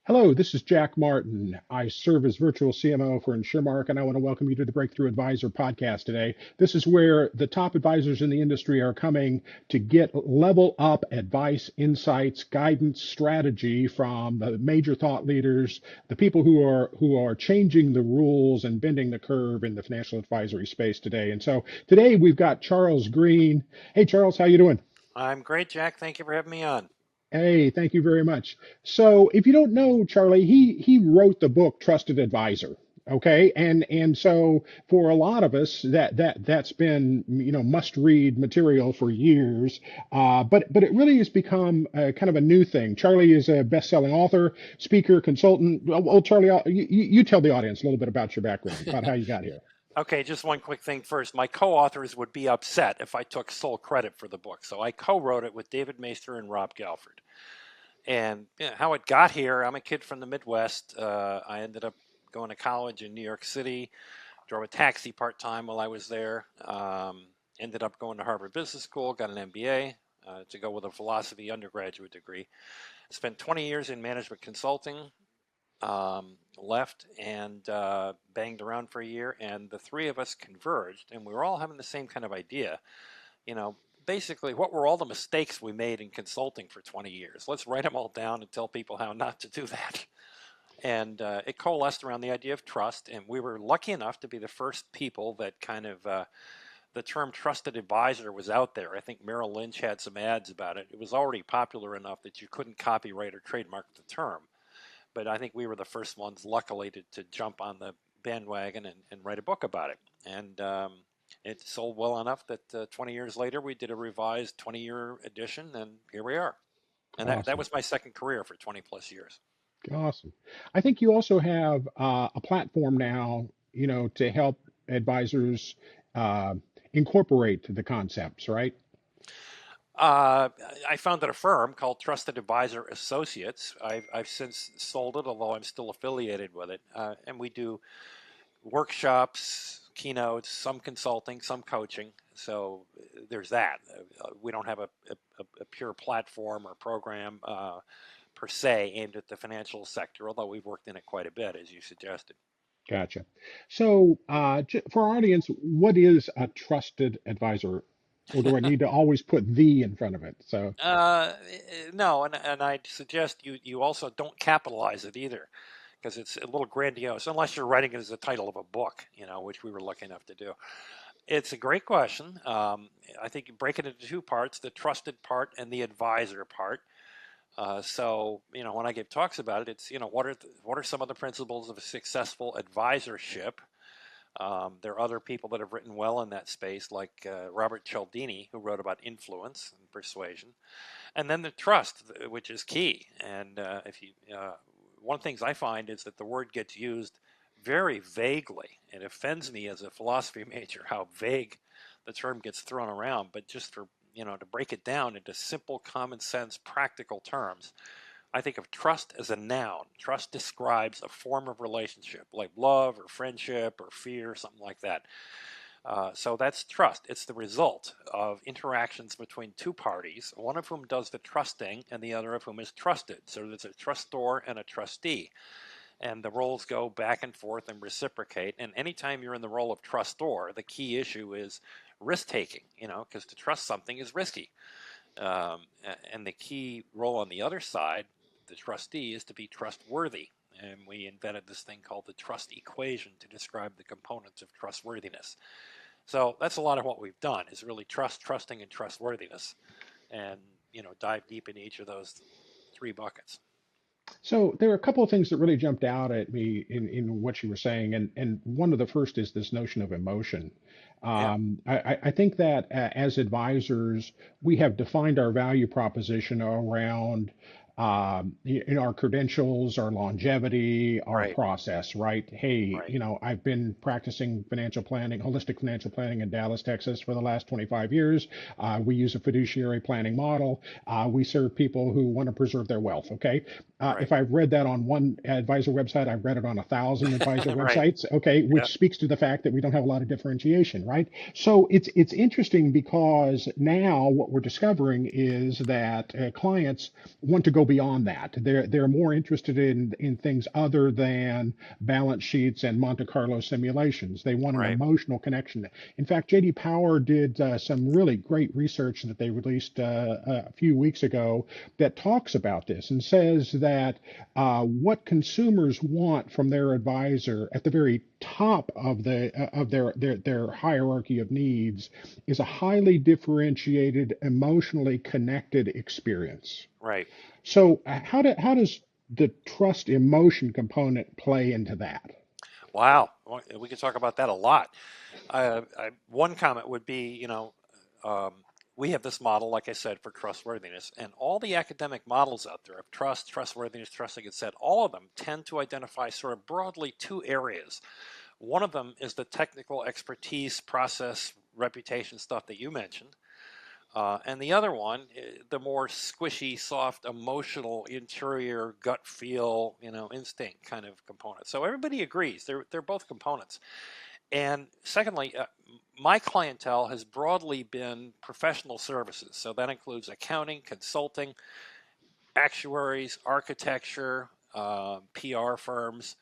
Hello, this is Jack Martin. I serve as virtual CMO for InsureMark, and I want to welcome you to the Breakthrough Advisor podcast today. This is where the top advisors in the industry are coming to get level up advice, insights, guidance, strategy from the major thought leaders, the people who are changing the rules and bending the curve in the financial advisory space today. And so today we've got Charles Green. Hey, Charles, how you doing? I'm great, Jack. Thank you for having me on. Hey, thank you very much. So, if you don't know Charlie, he wrote the book Trusted Advisor. Okay, and so for a lot of us, that's been must read material for years. But it really has become kind of a new thing. Charlie is a best-selling author, speaker, consultant. Well, Charlie, you tell the audience a little bit about your background, about how you got here. Okay, just one quick thing first. My co-authors would be upset if I took sole credit for the book. So I co-wrote it with David Maister and Rob Galford. And how it got here, I'm a kid from the Midwest. I ended up going to college in New York City, drove a taxi part-time while I was there. Ended up going to Harvard Business School, got an MBA to go with a philosophy undergraduate degree. Spent 20 years in management consulting, left and banged around for a year, and the three of us converged, and we were all having the same kind of idea. You know, basically, what were all the mistakes we made in consulting for 20 years? Let's write them all down and tell people how not to do that. And it coalesced around the idea of trust, and we were lucky enough to be the first people that kind of the term trusted advisor was out there. I think Merrill Lynch had some ads about it. It was already popular enough that you couldn't copyright or trademark the term. But I think we were the first ones, luckily, to jump on the bandwagon and write a book about it. And it sold well enough that 20 years later, we did a revised 20-year edition, and here we are. And that Awesome. was my second career for 20 plus years. Awesome. I think you also have a platform now, to help advisors uh, incorporate the concepts, right? Uh, I founded a firm called Trusted Advisor Associates. I've since sold it, although I'm still affiliated with it. And we do workshops, keynotes, some consulting, some coaching. So there's that. We don't have a pure platform or program per se aimed at the financial sector, although we've worked in it quite a bit, as you suggested. Gotcha. So, for our audience, what is a trusted advisor? Or do I need to always put the in front of it? So, No, and I'd suggest you also don't capitalize it either, because it's a little grandiose, unless you're writing it as the title of a book, which we were lucky enough to do. It's a great question. I think you break it into two parts: the trusted part and the advisor part. When I give talks about it, it's what are some of the principles of a successful advisorship? There are other people that have written well in that space, like Robert Cialdini, who wrote about influence and persuasion, and then the trust, which is key. And if you, one of the things I find is that the word gets used very vaguely. It offends me as a philosophy major how vague the term gets thrown around. But just for to break it down into simple, common sense, practical terms, I think of trust as a noun. Trust describes a form of relationship like love or friendship or fear, something like that. So that's trust. It's the result of interactions between two parties, one of whom does the trusting and the other of whom is trusted. So there's a trustor and a trustee. And the roles go back and forth and reciprocate. And anytime you're in the role of trustor, the key issue is risk taking, because to trust something is risky. Um, and the key role on the other side, the trustee, is to be trustworthy. And we invented this thing called the trust equation to describe the components of trustworthiness. So that's a lot of what we've done is really trust, trusting, and trustworthiness, and dive deep into each of those three buckets. so there are a couple of things that really jumped out at me in what you were saying, and one of the first is this notion of emotion. Yeah, I think that as advisors, we have defined our value proposition around in our credentials, our longevity, our right, process, right? Hey, right, I've been practicing financial planning, holistic financial planning in Dallas, Texas for the last 25 years. We use a fiduciary planning model. We serve people who want to preserve their wealth, okay? right, If I've read that on one advisor website, I've read it on 1,000 advisor right. websites, okay, Yeah, which speaks to the fact that we don't have a lot of differentiation, right? So it's interesting because now what we're discovering is that clients want to go beyond that. They're more interested in things other than balance sheets and Monte Carlo simulations. They want an Right. emotional connection. In fact, JD Power did some really great research that they released a few weeks ago that talks about this and says that what consumers want from their advisor at the very top of their hierarchy of needs is a highly differentiated, emotionally connected experience. Right. So how does the trust emotion component play into that? Wow. Well, we could talk about that a lot. One comment would be, um, we have this model, like I said, for trustworthiness, and all the academic models out there of trust, trustworthiness, trust, like I said, all of them tend to identify sort of broadly two areas. One of them is the technical expertise, process, reputation stuff that you mentioned. And the other one, the more squishy, soft, emotional, interior, gut feel, instinct kind of component. So everybody agrees they're both components. And secondly, my clientele has broadly been professional services. So that includes accounting, consulting, actuaries, architecture, PR firms,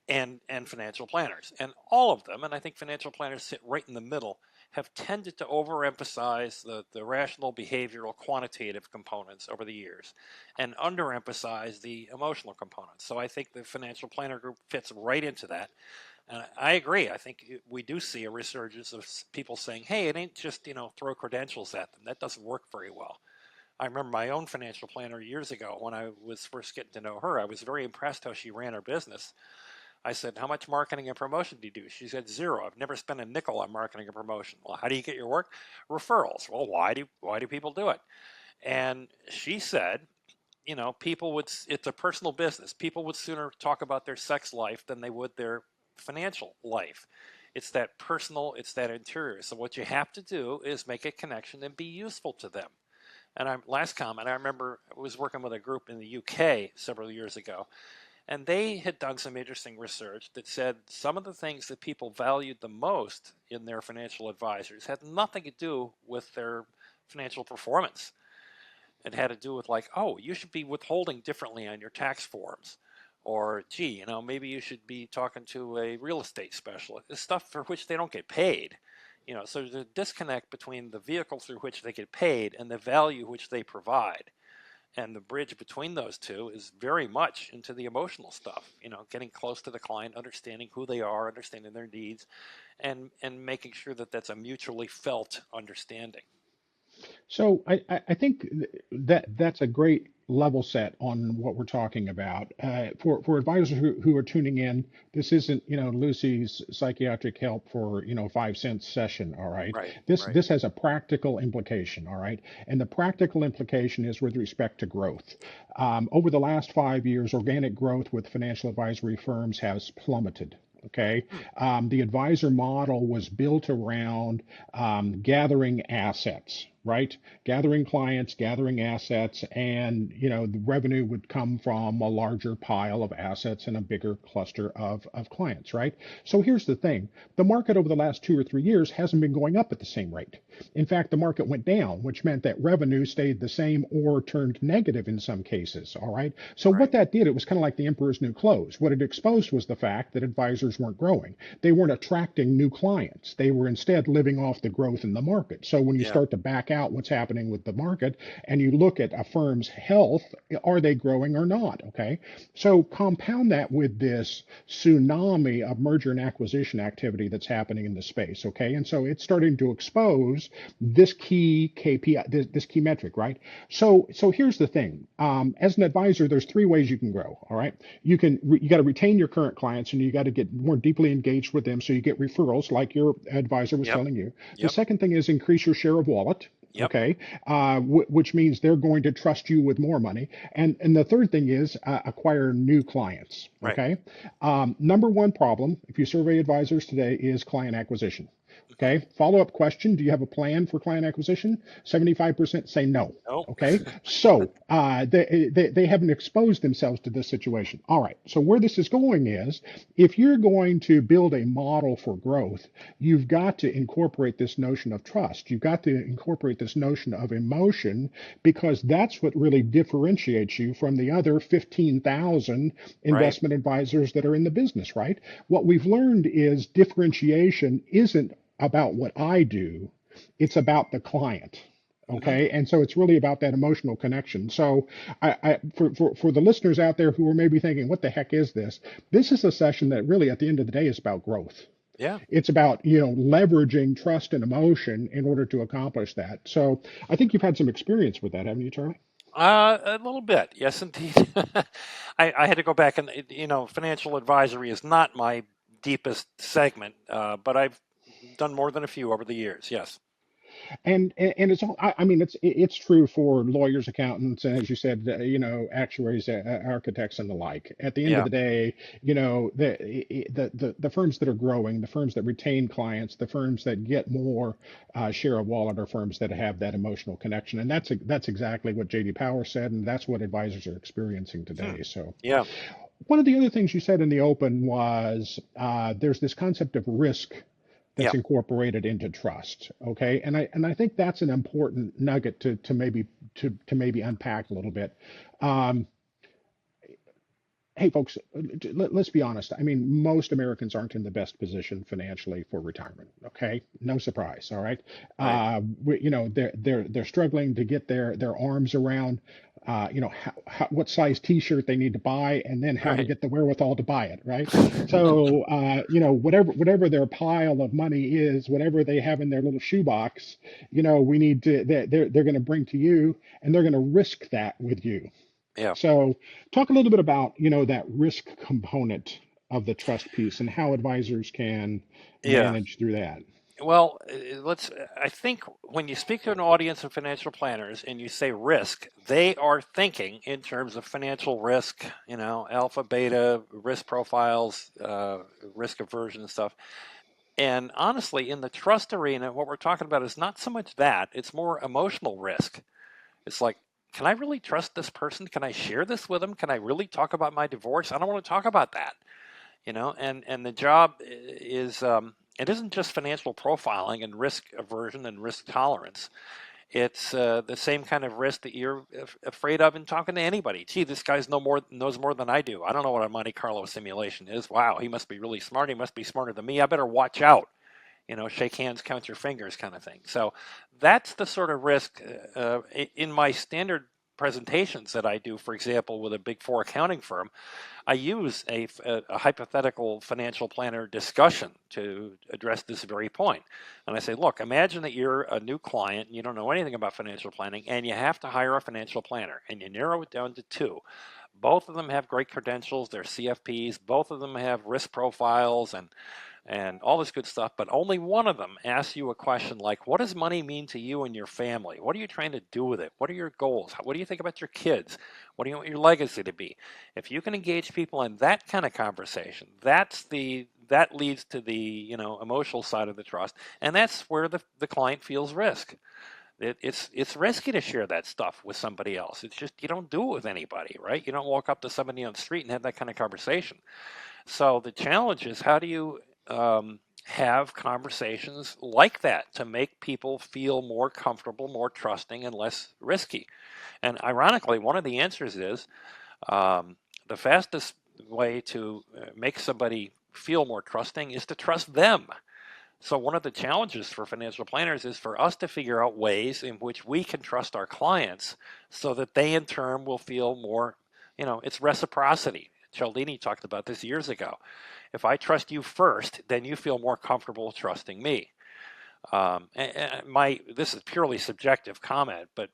and financial planners. And all of them, and I think financial planners sit right in the middle, have tended to overemphasize the rational, behavioral, quantitative components over the years and underemphasize the emotional components. So I think the financial planner group fits right into that. And I agree. I think we do see a resurgence of people saying, hey, it ain't just, throw credentials at them. That doesn't work very well. I remember my own financial planner years ago when I was first getting to know her. I was very impressed how she ran her business. I said, how much marketing and promotion do you do? She said, zero. I've never spent a nickel on marketing and promotion. Well, how do you get your work? Referrals. Well, why do people do it? And she said, people would, it's a personal business. People would sooner talk about their sex life than they would their financial life. It's that personal, it's that interior. So what you have to do is make a connection and be useful to them. And last comment, I remember I was working with a group in the UK several years ago, and they had done some interesting research that said some of the things that people valued the most in their financial advisors had nothing to do with their financial performance. It had to do with like, oh, you should be withholding differently on your tax forms. Or, gee, maybe you should be talking to a real estate specialist. It's stuff for which they don't get paid. So there's a disconnect between the vehicle through which they get paid and the value which they provide. And the bridge between those two is very much into the emotional stuff, getting close to the client, understanding who they are, understanding their needs, and making sure that that's a mutually felt understanding. So I think that's a great level set on what we're talking about. For advisors who are tuning in, this isn't, Lucy's psychiatric help for, 5 cents session. All right. Right, right. This has a practical implication. All right. And the practical implication is with respect to growth. Over the last 5 years, organic growth with financial advisory firms has plummeted. Okay. Hmm. The advisor model was built around gathering assets, right? Gathering clients, gathering assets, and the revenue would come from a larger pile of assets and a bigger cluster of clients, right? So here's the thing: the market over the last 2 or 3 years hasn't been going up at the same rate. In fact, the market went down, which meant that revenue stayed the same or turned negative in some cases. All right. So what Right. that did, it was kind of like the emperor's new clothes. What it exposed was the fact that advisors weren't growing. They weren't attracting new clients. They were instead living off the growth in the market. So when you Yeah. start to back out what's happening with the market and you look at a firm's health, are they growing or not? Okay. So compound that with this tsunami of merger and acquisition activity that's happening in the space. Okay. And so it's starting to expose this key KPI, this key metric, right? So here's the thing. As an advisor, there's three ways you can grow. All right. You got to retain your current clients and you got to get more deeply engaged with them so you get referrals like your advisor was Yep. telling you. The Yep. second thing is increase your share of wallet. Yep. Okay, which means they're going to trust you with more money. And the third thing is acquire new clients. Right. Okay, number one problem, if you survey advisors today, is client acquisition. Hmm. Okay. Follow-up question: do you have a plan for client acquisition? 75% say no. Oh, Okay. So they haven't exposed themselves to this situation. All right. So where this is going is, if you're going to build a model for growth, you've got to incorporate this notion of trust. You've got to incorporate this notion of emotion, because that's what really differentiates you from the other 15,000 right. investment advisors that are in the business, right? What we've learned is differentiation isn't about what I do, it's about the client. Hmm. Okay. And so it's really about that emotional connection. So for the listeners out there who are maybe thinking, what the heck is this? This is a session that really at the end of the day is about growth. Yeah. It's about, leveraging trust and emotion in order to accomplish that. So I think you've had some experience with that, haven't you, Charlie? A little bit, yes, indeed. I had to go back and, financial advisory is not my deepest segment, but I've done more than a few over the years. Yes. And it's all, I mean, it's true for lawyers, accountants, and as you said, actuaries, architects, and the like. At the end of Yeah. the day, the firms that are growing, the firms that retain clients, the firms that get more share of wallet, are firms that have that emotional connection. And that's exactly what JD Power said, and that's what advisors are experiencing Hmm. today. So Yeah. one of the other things you said in the open was, there's this concept of risk Yeah. that's incorporated into trust. Okay, and I think that's an important nugget to maybe unpack a little bit. Um, Hey, folks, let's be honest. I mean, most Americans aren't in the best position financially for retirement. Okay, no surprise. All right, Right. they're struggling to get their arms around, what size T-shirt they need to buy, and then how to Right. get the wherewithal to buy it. Right. So, whatever their pile of money is, whatever they have in their little shoebox, we need to they're going to bring to you, and they're going to risk that with you. Yeah. So, talk a little bit about, that risk component of the trust piece and how advisors can Yeah. manage through that. Well, I think when you speak to an audience of financial planners and you say risk, they are thinking in terms of financial risk, alpha, beta, risk profiles, risk aversion and stuff. And honestly, in the trust arena, what we're talking about is not so much that, it's more emotional risk. It's like, can I really trust this person? Can I share this with them? Can I really talk about my divorce? I don't want to talk about that, and the job is, it isn't just financial profiling and risk aversion and risk tolerance. It's the same kind of risk that you're afraid of in talking to anybody. Gee, this guy's knows more than I do. I don't know what a Monte Carlo simulation is. Wow, he must be really smart. He must be smarter than me. I better watch out. Shake hands, count your fingers kind of thing. So that's the sort of risk in my standard presentations that I do, for example, with a big four accounting firm. I use a hypothetical financial planner discussion to address this very point. And I say, look, imagine that you're a new client and you don't know anything about financial planning and you have to hire a financial planner and you narrow it down to two. Both of them have great credentials, they're CFPs, both of them have risk profiles and all this good stuff, but only one of them asks you a question like, what does money mean to you and your family? What are you trying to do with it? What are your goals? What do you think about your kids? What do you want your legacy to be? If you can engage people in that kind of conversation, that leads to the emotional side of the trust, and that's where the client feels risk. It's risky to share that stuff with somebody else. It's just you don't do it with anybody, right? You don't walk up to somebody on the street and have that kind of conversation. So the challenge is, how do you have conversations like that to make people feel more comfortable, more trusting, and less risky? And ironically, one of the answers is, the fastest way to make somebody feel more trusting is to trust them. So one of the challenges for financial planners is for us to figure out ways in which we can trust our clients so that they in turn will feel more, it's reciprocity. Cialdini talked about this years ago. If I trust you first, then you feel more comfortable trusting me. This is purely subjective comment, but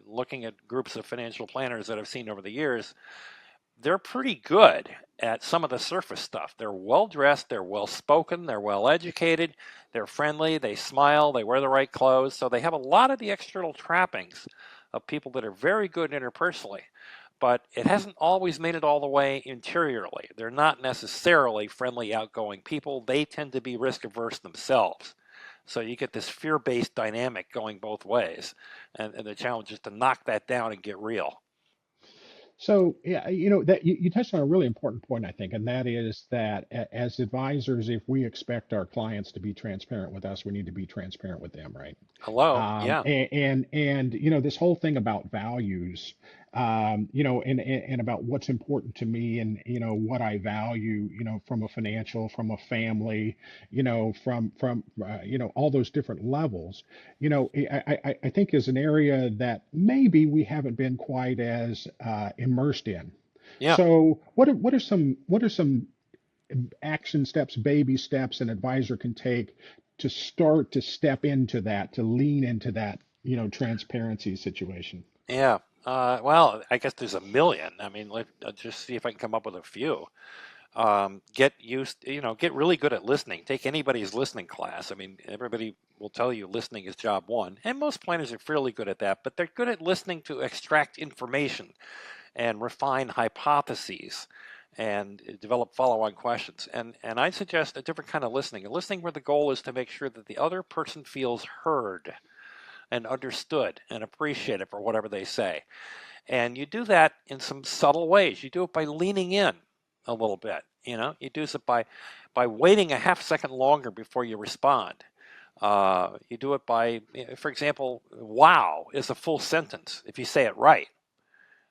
looking at groups of financial planners that I've seen over the years, they're pretty good at some of the surface stuff. They're well dressed, they're well spoken, they're well educated, they're friendly, they smile, they wear the right clothes. So they have a lot of the external trappings of people that are very good interpersonally. but it hasn't always made it all the way interiorly. They're not necessarily friendly, outgoing people. They tend to be risk averse themselves. So you get this fear-based dynamic going both ways. And the challenge is to knock that down and get real. So, yeah, that you touched on a really important point, I think, and that is that as advisors, if we expect our clients to be transparent with us, we need to be transparent with them, right? Hello? Yeah. This whole thing about values, and about what's important to me, and what I value, from a financial, from a family, from all those different levels. I think is an area that maybe we haven't been quite as immersed in. Yeah. So what are some action steps, baby steps an advisor can take to start to step into that, to lean into that, transparency situation? Yeah. Well, I guess there's a million. I mean, I'll just see if I can come up with a few. Get really good at listening. Take anybody's listening class. I mean, everybody will tell you listening is job one, and most planners are fairly good at that, but they're good at listening to extract information and refine hypotheses and develop follow-on questions. And I suggest a different kind of listening, a listening where the goal is to make sure that the other person feels heard and understood and appreciated for whatever they say. And you do that in some subtle ways. You do it by leaning in a little bit. You do it by waiting a half second longer before you respond. You do it by, for example, wow is a full sentence if you say it right.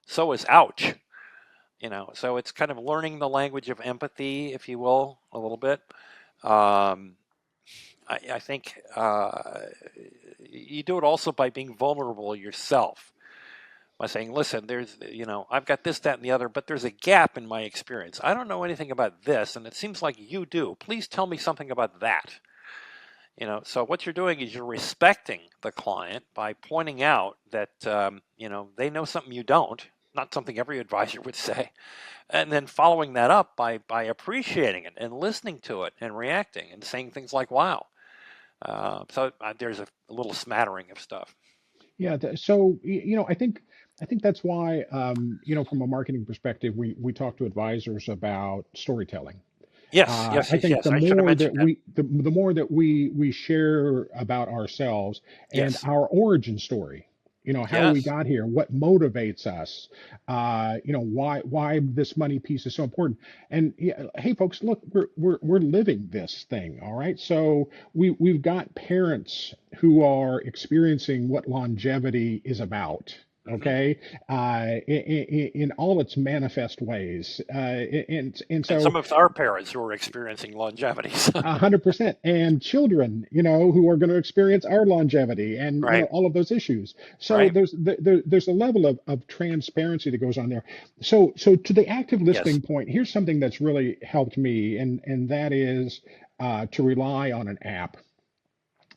So is ouch. So it's kind of learning the language of empathy, if you will, a little bit. Um, I think you do it also by being vulnerable yourself, by saying, listen, I've got this, that, and the other, but there's a gap in my experience. I don't know anything about this, and it seems like you do. Please tell me something about that. So what you're doing is you're respecting the client by pointing out that, they know something you don't, not something every advisor would say, and then following that up by appreciating it and listening to it and reacting and saying things like, wow. There's a little smattering of stuff. Yeah, so I think that's why, from a marketing perspective, we talk to advisors about storytelling. Yes, yes, I yes, think yes. I should have mentioned that. the more that we share about ourselves and Yes, our origin story, how we yes. got here, what motivates us, why this money piece is so important. And yeah, hey, folks, look, we're living this thing, all right. So we've got parents who are experiencing what longevity is about. Hmm. Okay, in all its manifest ways, and And so some of our parents who are experiencing longevities. 100%, and children, who are going to experience our longevity, and Right, all of those issues. So right. there's a level of transparency that goes on there. So to the active Yes. listening point, here's something that's really helped me, and that is to rely on an app.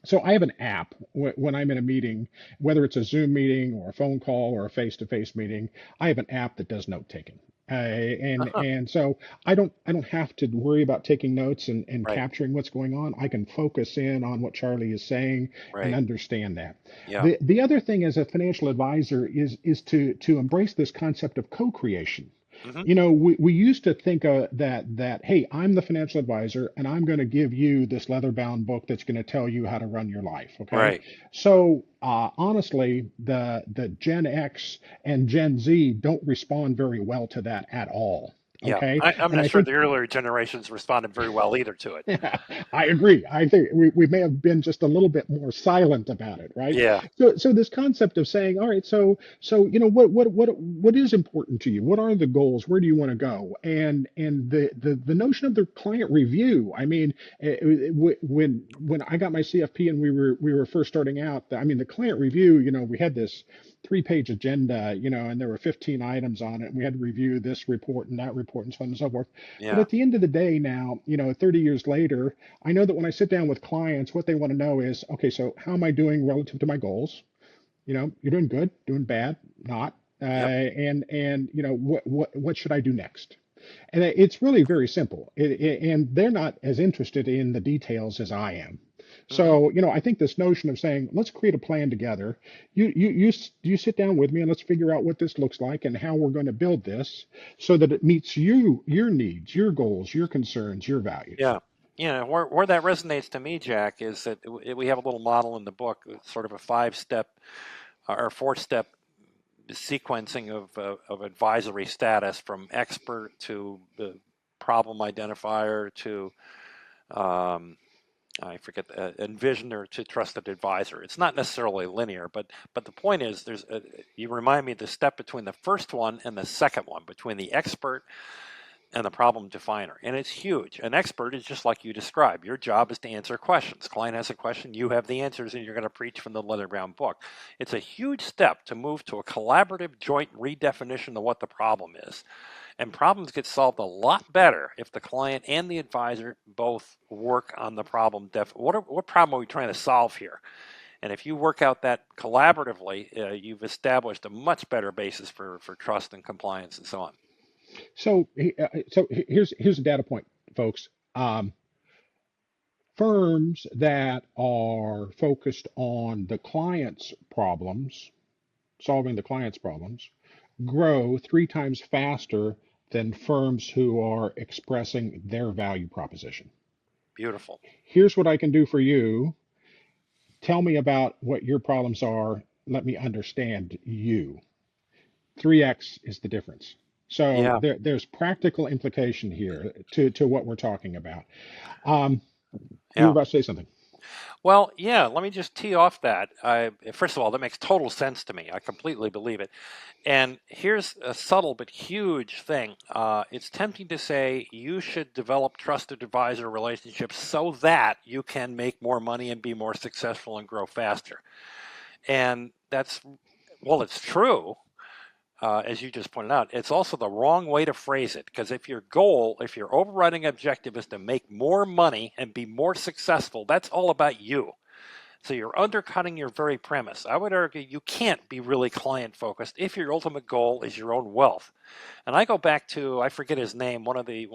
So I have an app when I'm in a meeting, whether it's a Zoom meeting or a phone call or a face-to-face meeting. I have an app that does note taking. And so I don't have to worry about taking notes and Right, capturing what's going on. I can focus in on what Charlie is saying and right. understand that. Yeah. The other thing as a financial advisor is to embrace this concept of co-creation. Hmm. We used to think that, hey, I'm the financial advisor and I'm going to give you this leather bound book that's going to tell you how to run your life. Okay. Right. So honestly, the Gen X and Gen Z don't respond very well to that at all. Yeah. Okay. I'm And not I sure think the earlier generations responded very well either to it. yeah, I agree. I think we may have been just a little bit more silent about it, right? Yeah. So this concept of saying, all right, so what is important to you? What are the goals? Where do you want to go? And the notion of the client review. I mean, when I got my CFP and we were first starting out, I mean, the client review, we had this 3-page agenda, and there were 15 items on it, and we had to review this report and that report and so on and so forth. But Yeah. at the end of the day now, 30 years later, I know that when I sit down with clients, what they want to know is, okay, so how am I doing relative to my goals? You're doing good, doing bad, not. Yep. And what should I do next? And it's really very simple. And they're not as interested in the details as I am. Hmm. So, I think this notion of saying, let's create a plan together. You sit down with me and let's figure out what this looks like and how we're going to build this so that it meets your needs, your goals, your concerns, your values. Yeah. Where that resonates to me, Jack, is that we have a little model in the book, sort of a five-step or four-step sequencing of advisory status from expert to problem identifier to um, I forget envisioner to trusted advisor. It's not necessarily linear, but the point is, you remind me of the step between the first one and the second one, between the expert and the problem definer. And it's huge. An expert is just like you described. Your job is to answer questions. Client has a question, you have the answers, and you're going to preach from the leather bound book. It's a huge step to move to a collaborative joint redefinition of what the problem is. And problems get solved a lot better if the client and the advisor both work on the problem. What problem are we trying to solve here? And if you work out that collaboratively, you've established a much better basis for trust and compliance and so on. So here's a data point, folks. Firms that are focused on the client's problems, solving the client's problems, grow 3 times faster than firms who are expressing their value proposition. Beautiful. Here's what I can do for you. Tell me about what your problems are. Let me understand you. 3x is the difference. So Yeah. there's practical implication here to what we're talking about. Um, you were Yeah. about to say something. Well, yeah, let me just tee off that. First of all, that makes total sense to me. I completely believe it. And here's a subtle but huge thing. It's tempting to say you should develop trusted advisor relationships so that you can make more money and be more successful and grow faster. And well, it's true, as you just pointed out. It's also the wrong way to phrase it because if your overriding objective is to make more money and be more successful, that's all about you. So you're undercutting your very premise. I would argue you can't be really client focused if your ultimate goal is your own wealth. And I go back to, I forget his name, one of the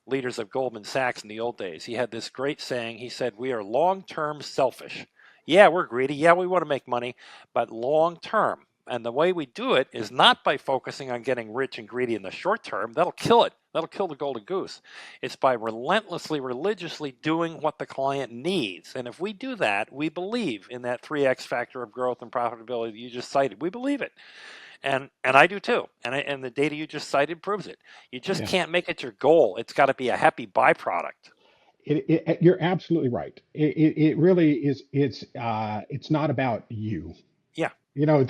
leaders of Goldman Sachs in the old days. He had this great saying. He said, "We are long-term selfish. Yeah, we're greedy. Yeah, we want to make money, but long-term. And the way we do it is not by focusing on getting rich and greedy in the short term. That'll kill it. That'll kill the golden goose. It's by relentlessly, religiously doing what the client needs. And if we do that, we believe in that 3x factor of growth and profitability that you just cited. We believe it. And I do too. And the data you just cited proves it. You just Yeah. can't make it your goal. It's got to be a happy byproduct. You're absolutely right. It really is. It's not about you. Yeah. Those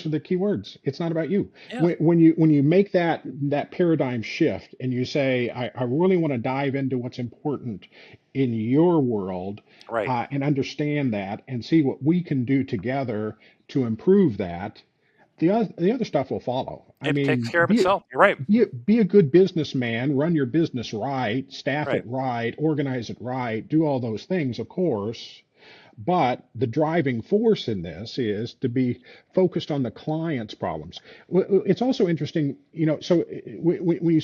are the key words. It's not about you. Yeah. When you make that paradigm shift and you say, I really want to dive into what's important in your world, Right. and understand that and see what we can do together to improve that. The other stuff will follow. I It takes mean, care of itself. You're right. be a good businessman, run your business right, staff it Right. right, organize it right, do all those things, of course. But the driving force in this is to be focused on the client's problems. It's also interesting, so when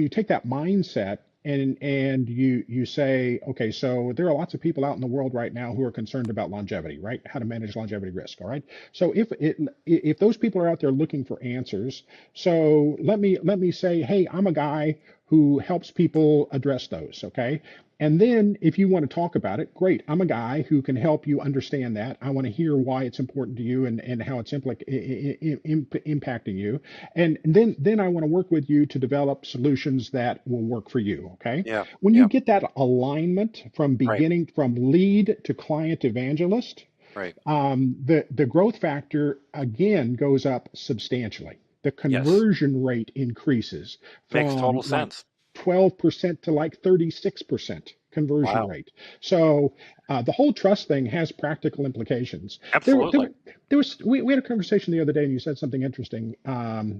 you take that mindset and you say, okay, so there are lots of people out in the world right now who are concerned about longevity, right? How to manage longevity risk, all right? So if those people are out there looking for answers, so let me say, hey, I'm a guy who helps people address those, okay? And then if you want to talk about it, great. I'm a guy who can help you understand that. I want to hear why it's important to you and how it's impacting you. And then I want to work with you to develop solutions that will work for you. Okay. Yeah. When you Yeah. get that alignment Right. from lead to client evangelist, Right. the growth factor again goes up substantially. The Yes. conversion rate increases Makes from total like sense. 12% to like 36% conversion Wow. rate. So the whole trust thing has practical implications. There, there, Absolutely. there was we had a conversation the other day, and you said something interesting.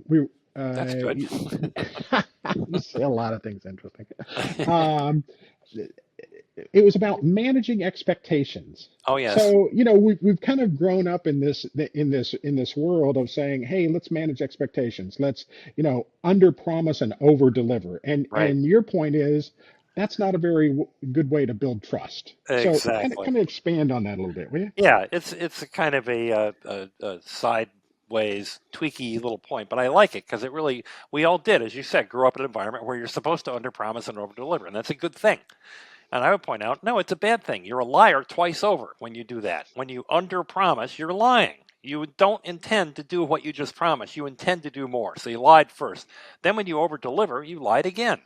We That's good. you say a lot of things interesting. Um, it was about managing expectations. Oh, yes. So, we've kind of grown up in this world of saying, hey, let's manage expectations. Let's, under promise and over deliver. And Right. your point is, that's not a very good way to build trust. So Exactly. kind of expand on that a little bit, will you? Yeah, it's a kind of a sideways, tweaky little point, but I like it because it really we all did, as you said, grow up in an environment where you're supposed to underpromise and overdeliver, and that's a good thing. And I would point out, no, it's a bad thing. You're a liar twice over when you do that. When you underpromise, you're lying. You don't intend to do what you just promised. You intend to do more. So you lied first. Then when you overdeliver, you lied again.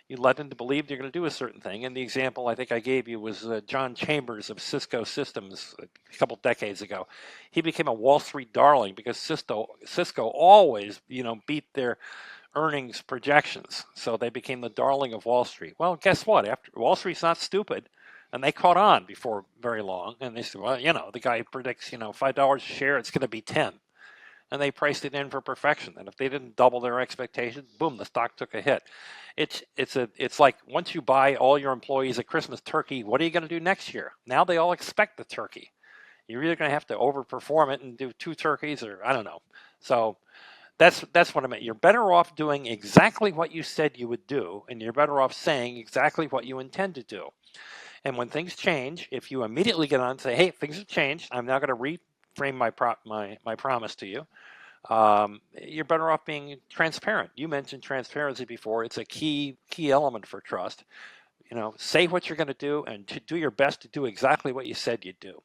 You led them to believe you're going to do a certain thing. And the example I think I gave you was John Chambers of Cisco Systems a couple decades ago. He became a Wall Street darling because Cisco always, beat their earnings projections. So they became the darling of Wall Street. Well, guess what? After Wall Street's not stupid, and they caught on before very long. And they said, well, the guy predicts, $5 a share, it's going to be 10. And they priced it in for perfection. And if they didn't double their expectations, boom, the stock took a hit. It's like once you buy all your employees a Christmas turkey, what are you going to do next year? Now they all expect the turkey. You're either going to have to overperform it and do two turkeys, or I don't know. So that's what I meant. You're better off doing exactly what you said you would do, and you're better off saying exactly what you intend to do. And when things change, if you immediately get on and say, "Hey, things have changed. I'm now going to reframe my promise to you," you're better off being transparent. You mentioned transparency before. It's a key element for trust. Say what you're going to do and to do your best to do exactly what you said you'd do.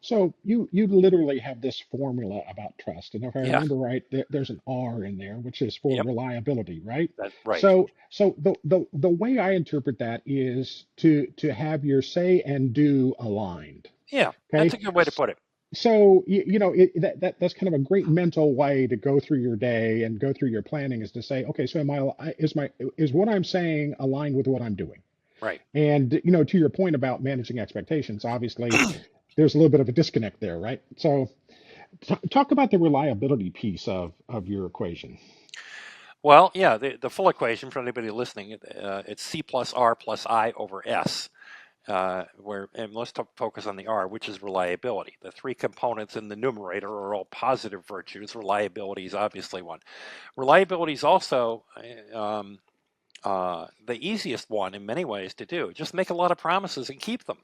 So you literally have this formula about trust, and if I Yeah. remember right, there's an R in there, which is for Yep. reliability, right? That's right. So the way I interpret that is to have your say and do aligned. Yeah. That's Okay, a good way to put it. so that's kind of a great mental way to go through your day and go through your planning is to say, okay, so is what I'm saying aligned with what I'm doing? Right. And to your point about managing expectations, obviously there's a little bit of a disconnect there, right? So talk about the reliability piece of your equation. Well, yeah, the full equation for anybody listening, it's C plus R plus I over S, and let's focus on the R, which is reliability. The three components in the numerator are all positive virtues. Reliability is obviously one. Reliability is also the easiest one in many ways to do. Just make a lot of promises and keep them.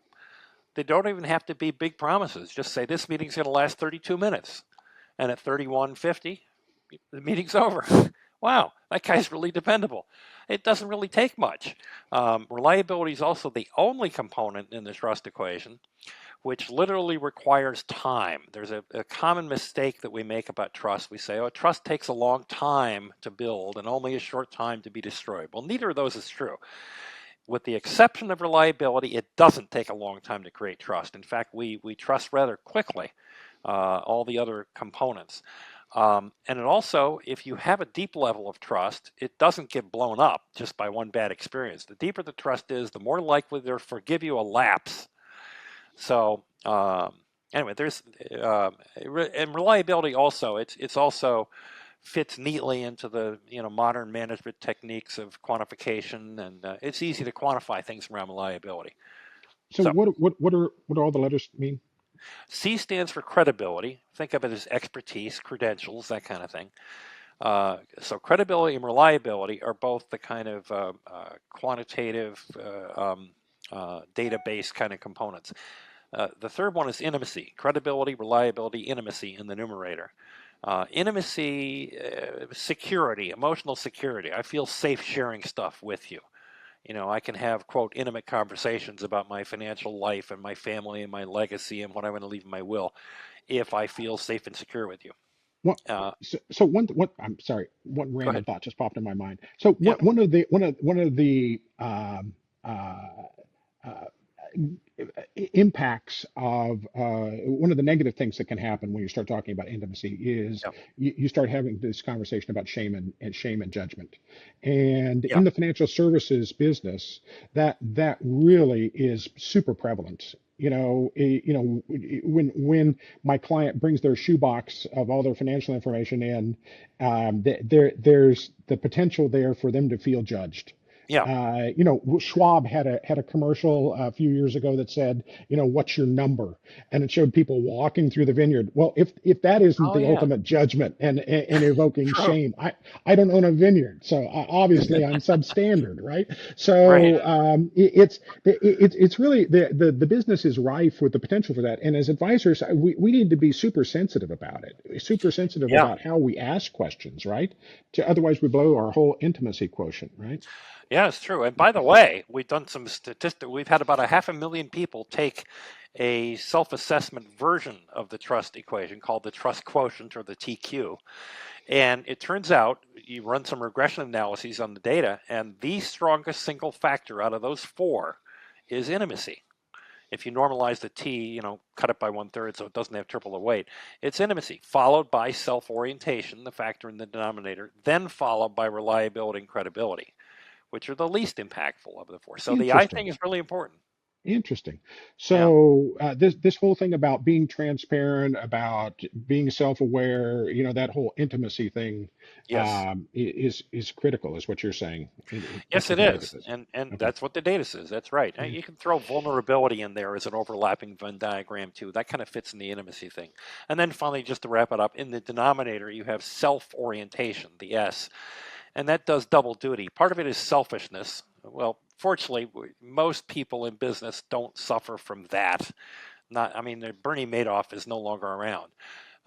They don't even have to be big promises. Just say this meeting's going to last 32 minutes, and at 31:50, the meeting's over. Wow, that guy's really dependable. It doesn't really take much. Reliability is also the only component in the trust equation which literally requires time. There's a common mistake that we make about trust. We say, oh, trust takes a long time to build and only a short time to be destroyed. Well, neither of those is true. With the exception of reliability, it doesn't take a long time to create trust. In fact, we trust rather quickly all the other components. And it also, if you have a deep level of trust, it doesn't get blown up just by one bad experience. The deeper the trust is, the more likely they'll forgive you a lapse. So anyway, there's and reliability also. It's also fits neatly into the modern management techniques of quantification, and it's easy to quantify things around reliability. So So what do all the letters mean? C stands for credibility. Think of it as expertise, credentials, that kind of thing. So credibility and reliability are both the kind of quantitative database kind of components. The third one is intimacy, credibility, reliability, intimacy in the numerator. Intimacy, security, emotional security. I feel safe sharing stuff with you. I can have, quote, intimate conversations about my financial life and my family and my legacy and what I want to leave in my will if I feel safe and secure with you. What Uh, so one I'm sorry, one Go random ahead. thought just popped in my mind. So Yeah. one of the uh, impacts of one of the negative things that can happen when you start talking about intimacy is Yeah. you start having this conversation about shame and judgment, and Yeah. in the financial services business that really is super prevalent. When my client brings their shoebox of all their financial information in, there's the potential there for them to feel judged. Yeah. Schwab had a commercial a few years ago that said, what's your number? And it showed people walking through the vineyard. Well, if that isn't Oh the yeah. ultimate judgment and evoking True. shame, I don't own a vineyard, so obviously I'm substandard, right? Right. So it's really the business is rife with the potential for that. And as advisors, we need to be super sensitive about it, super sensitive Yeah. about how we ask questions, right? Otherwise, we blow our whole intimacy quotient, right? Yeah, it's true. And by the way, we've done some statistic. We've had about a 500,000 people take a self-assessment version of the trust equation called the trust quotient or the TQ. And it turns out you run some regression analyses on the data, and the strongest single factor out of those four is intimacy. If you normalize the T, cut it by 1/3 so it doesn't have triple the weight, it's intimacy, followed by self-orientation, the factor in the denominator, then followed by reliability and credibility, which are the least impactful of the four. So the I Interesting. thing is really important. Interesting. Yeah. So this whole thing about being transparent, about being self-aware, that whole intimacy thing Yes. is critical, is what you're saying. Yes, That's it what the data is. says. And Okay. that's what the data says. That's right. Yeah. You can throw vulnerability in there as an overlapping Venn diagram too. That kind of fits in the intimacy thing. And then finally, just to wrap it up, in the denominator, you have self-orientation, the S, and that does double duty. Part of it is selfishness. Well, fortunately, most people in business don't suffer from that. Not, I mean, Bernie Madoff is no longer around.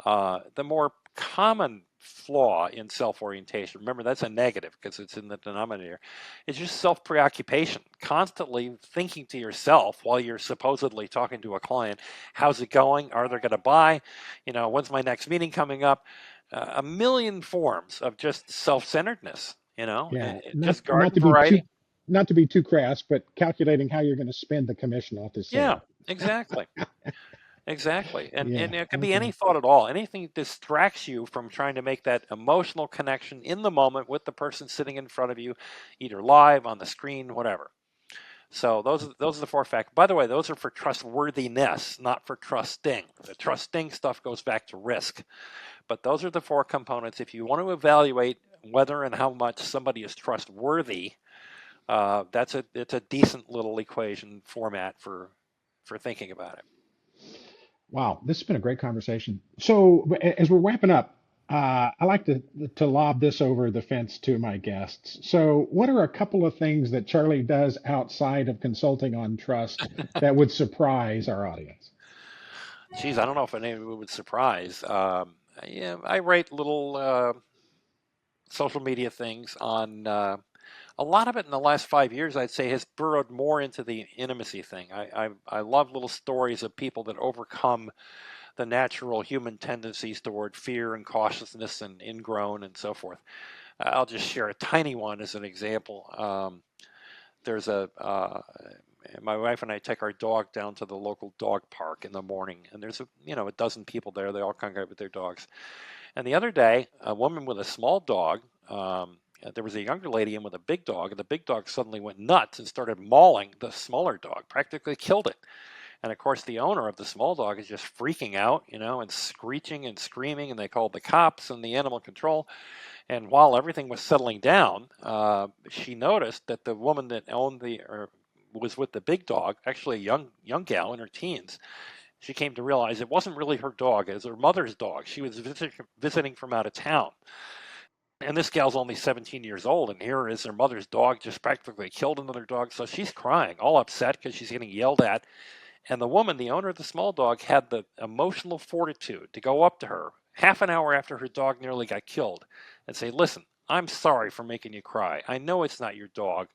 The more common flaw in self-orientation, remember that's a negative because it's in the denominator, is just self-preoccupation, constantly thinking to yourself while you're supposedly talking to a client, how's it going? Are they going to buy? When's my next meeting coming up? A million forms of just self-centeredness, Yeah. Not just not garden to be too variety. not to be too crass, but calculating how you're going to spend the commission off this Yeah, sale. exactly. Exactly. Yeah. And it could be any Okay. thought at all. Anything that distracts you from trying to make that emotional connection in the moment with the person sitting in front of you, either live, on the screen, whatever. So those are the four factors. By the way, those are for trustworthiness, not for trusting. The trusting stuff goes back to risk. But those are the four components. If you want to evaluate whether and how much somebody is trustworthy, it's a decent little equation format for thinking about it. Wow, this has been a great conversation. So, as we're wrapping up, I like to lob this over the fence to my guests. So, what are a couple of things that Charlie does outside of consulting on trust that would surprise our audience? Geez, I don't know if anyone would surprise. Yeah, I write little social media things on a lot of it in the last 5 years. I'd say has burrowed more into the intimacy thing. I love little stories of people that overcome the natural human tendencies toward fear and cautiousness and ingrown and so forth. I'll just share a tiny one as an example. There's a My wife and I take our dog down to the local dog park in the morning, and there's a dozen people there. They all congregate with their dogs. And the other day, a woman with a small dog, there was a younger lady in with a big dog, and the big dog suddenly went nuts and started mauling the smaller dog, practically killed it. And of course, the owner of the small dog is just freaking out, and screeching and screaming, and they called the cops and the animal control. And while everything was settling down, she noticed that the woman that owned or was with the big dog, actually a young gal in her teens, she came to realize it wasn't really her dog; it was her mother's dog. She was visiting from out of town, and this gal's only 17 years old, and here is her mother's dog just practically killed another dog. So she's crying, all upset because she's getting yelled at. And the woman, the owner of the small dog, had the emotional fortitude to go up to her half an hour after her dog nearly got killed and say, "Listen, I'm sorry for making you cry. I know it's not your dog,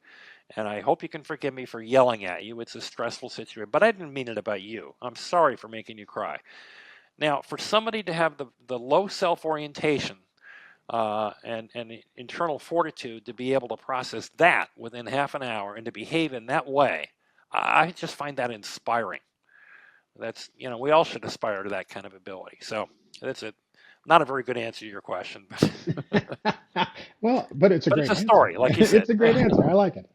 and I hope you can forgive me for yelling at you. It's a stressful situation, but I didn't mean it about you. I'm sorry for making you cry." Now, for somebody to have the low self orientation and internal fortitude to be able to process that within half an hour and to behave in that way, I just find that inspiring. We all should aspire to that kind of ability. So that's it. Not a very good answer to your question, but Well, but it's a it's great a answer. story, like you said. It's a great answer. I like it.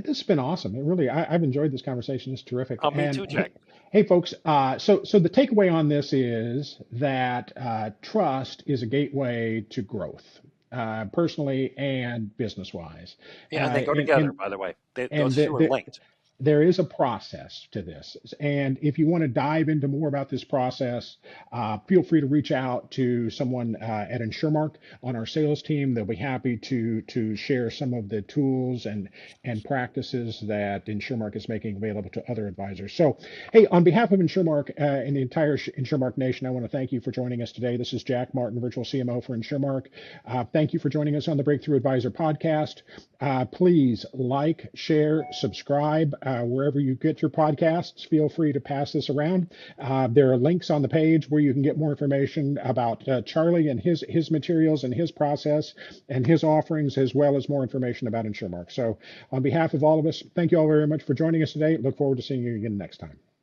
This has been awesome. It really, I've enjoyed this conversation. It's terrific. Oh, me And too, Jack. hey, folks. So the takeaway on this is that trust is a gateway to growth. personally and business wise. Yeah, and they go And together, by the way. and Those two are linked. there is a process to this. And if you want to dive into more about this process, feel free to reach out to someone at InsureMark on our sales team. They'll be happy to share some of the tools and practices that InsureMark is making available to other advisors. So, hey, on behalf of InsureMark and the entire InsureMark Nation, I want to thank you for joining us today. This is Jack Martin, virtual CMO for InsureMark. Thank you for joining us on the Breakthrough Advisor podcast. Please like, share, subscribe wherever you get your podcasts. Feel free to pass this around. There are links on the page where you can get more information about Charlie and his materials and his process and his offerings, as well as more information about InsureMark. So, on behalf of all of us, thank you all very much for joining us today. Look forward to seeing you again next time.